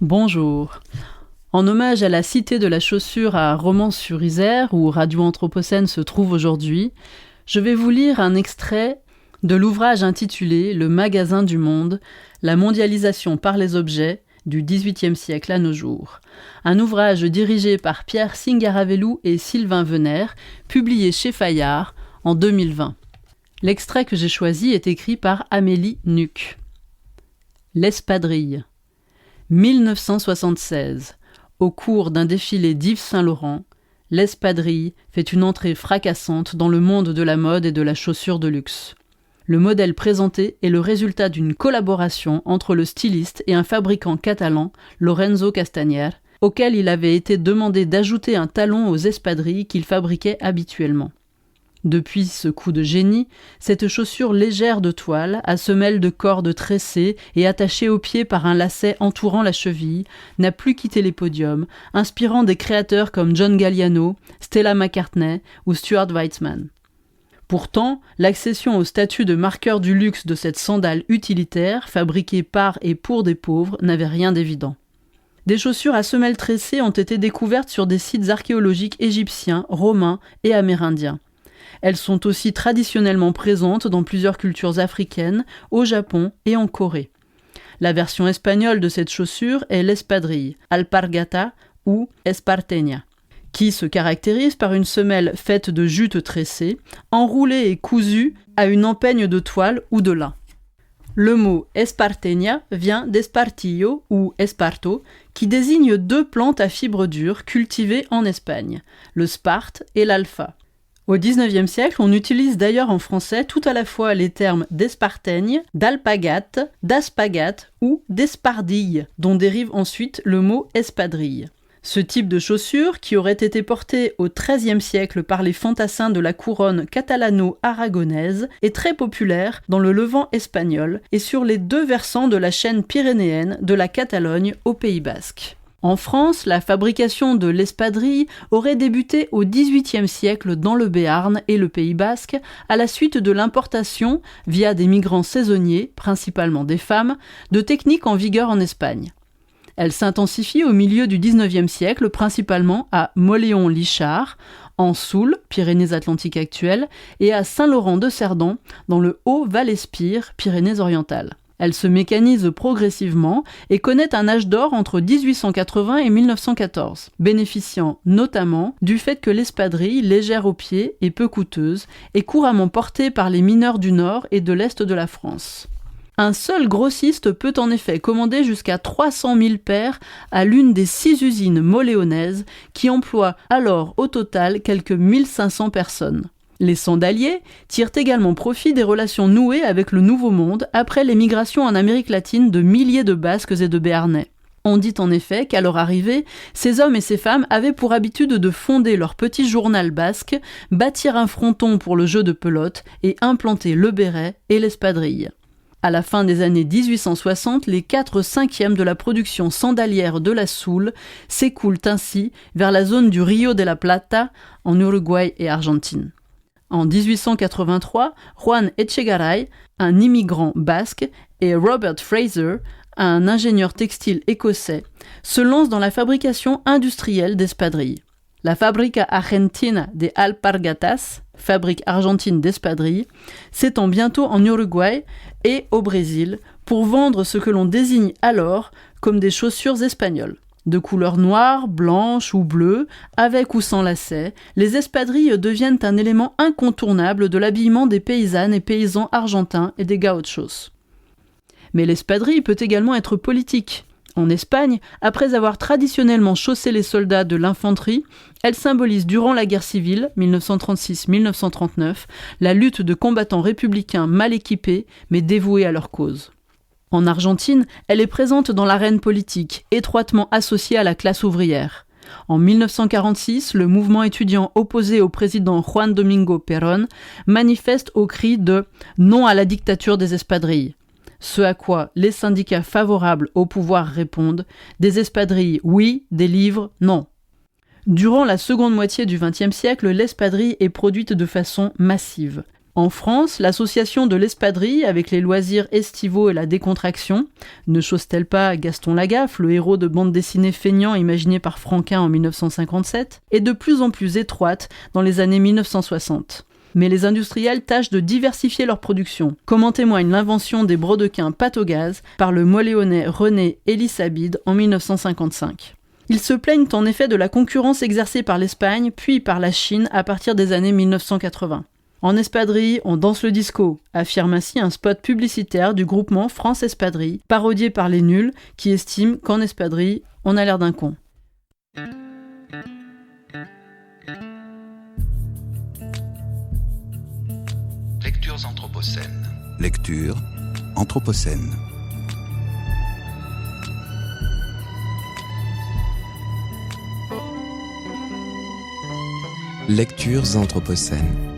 Bonjour. En hommage à la Cité de la Chaussure à Romans-sur-Isère, où Radio Anthropocène se trouve aujourd'hui, je vais vous lire un extrait de l'ouvrage intitulé « Le magasin du monde, la mondialisation par les objets » du XVIIIe siècle à nos jours. Un ouvrage dirigé par Pierre Singaravelou et Sylvain Venner, publié chez Fayard en 2020. L'extrait que j'ai choisi est écrit par Amélie Nuc. L'Espadrille. 1976. Au cours d'un défilé d'Yves Saint-Laurent, l'Espadrille fait une entrée fracassante dans le monde de la mode et de la chaussure de luxe. Le modèle présenté est le résultat d'une collaboration entre le styliste et un fabricant catalan, Lorenzo Castañer, auquel il avait été demandé d'ajouter un talon aux espadrilles qu'il fabriquait habituellement. Depuis ce coup de génie, cette chaussure légère de toile, à semelle de corde tressée et attachée au pied par un lacet entourant la cheville, n'a plus quitté les podiums, inspirant des créateurs comme John Galliano, Stella McCartney ou Stuart Weitzman. Pourtant, l'accession au statut de marqueur du luxe de cette sandale utilitaire, fabriquée par et pour des pauvres, n'avait rien d'évident. Des chaussures à semelle tressée ont été découvertes sur des sites archéologiques égyptiens, romains et amérindiens. Elles sont aussi traditionnellement présentes dans plusieurs cultures africaines, au Japon et en Corée. La version espagnole de cette chaussure est l'espadrille, alpargata ou esparteña, qui se caractérise par une semelle faite de jute tressée, enroulée et cousue à une empeigne de toile ou de lin. Le mot esparteña vient d'espartillo ou esparto, qui désigne deux plantes à fibres dures cultivées en Espagne, le sparte et l'alfa. Au XIXe siècle, on utilise d'ailleurs en français tout à la fois les termes d'esparteigne, d'alpagate, d'aspagate ou d'espardille, dont dérive ensuite le mot espadrille. Ce type de chaussure, qui aurait été porté au XIIIe siècle par les fantassins de la couronne catalano-aragonaise, est très populaire dans le Levant espagnol et sur les deux versants de la chaîne pyrénéenne de la Catalogne au Pays basque. En France, la fabrication de l'espadrille aurait débuté au XVIIIe siècle dans le Béarn et le Pays basque, à la suite de l'importation, via des migrants saisonniers, principalement des femmes, de techniques en vigueur en Espagne. Elle s'intensifie au milieu du XIXe siècle, principalement à Mauléon-Lichard, en Soule, Pyrénées-Atlantiques actuelles, et à Saint-Laurent-de-Cerdan, dans le Haut-Val-Espire, Pyrénées-Orientales. Elle se mécanise progressivement et connaît un âge d'or entre 1880 et 1914, bénéficiant notamment du fait que l'espadrille, légère au pied et peu coûteuse, est couramment portée par les mineurs du nord et de l'est de la France. Un seul grossiste peut en effet commander jusqu'à 300 000 paires à l'une des 6 usines moléonaises qui emploient alors au total quelques 1500 personnes. Les sandaliers tirent également profit des relations nouées avec le Nouveau Monde après l'émigration en Amérique latine de milliers de Basques et de Béarnais. On dit en effet qu'à leur arrivée, ces hommes et ces femmes avaient pour habitude de fonder leur petit journal basque, bâtir un fronton pour le jeu de pelote et implanter le béret et l'espadrille. À la fin des années 1860, les 4/5 de la production sandalière de la Soule s'écoulent ainsi vers la zone du Rio de la Plata, en Uruguay et Argentine. En 1883, Juan Echegaray, un immigrant basque, et Robert Fraser, un ingénieur textile écossais, se lancent dans la fabrication industrielle d'espadrilles. La Fábrica Argentina de Alpargatas, fabrique argentine d'espadrilles, s'étend bientôt en Uruguay et au Brésil pour vendre ce que l'on désigne alors comme des chaussures espagnoles. De couleur noire, blanche ou bleue, avec ou sans lacets, les espadrilles deviennent un élément incontournable de l'habillement des paysannes et paysans argentins et des gauchos. Mais l'espadrille peut également être politique. En Espagne, après avoir traditionnellement chaussé les soldats de l'infanterie, elle symbolise durant la guerre civile, 1936-1939, la lutte de combattants républicains mal équipés mais dévoués à leur cause. En Argentine, elle est présente dans l'arène politique, étroitement associée à la classe ouvrière. En 1946, le mouvement étudiant opposé au président Juan Domingo Perón manifeste au cri de « Non à la dictature des espadrilles ». Ce à quoi les syndicats favorables au pouvoir répondent « Des espadrilles, oui, des livres, non ». Durant la seconde moitié du XXe siècle, l'espadrille est produite de façon massive. En France, l'association de l'espadrille avec les loisirs estivaux et la décontraction, ne chose-t-elle pas Gaston Lagaffe, le héros de bande dessinée feignant imaginé par Franquin en 1957, est de plus en plus étroite dans les années 1960. Mais les industriels tâchent de diversifier leur production, comme en témoigne l'invention des brodequins pâte au gaz par le moléonais René Elisabide en 1955. Ils se plaignent en effet de la concurrence exercée par l'Espagne puis par la Chine à partir des années 1980. En espadrille, on danse le disco, affirme ainsi un spot publicitaire du groupement France Espadrille, parodié par les nuls qui estiment qu'en espadrille, on a l'air d'un con. Lectures anthropocènes. Lecture anthropocène. Lectures anthropocènes.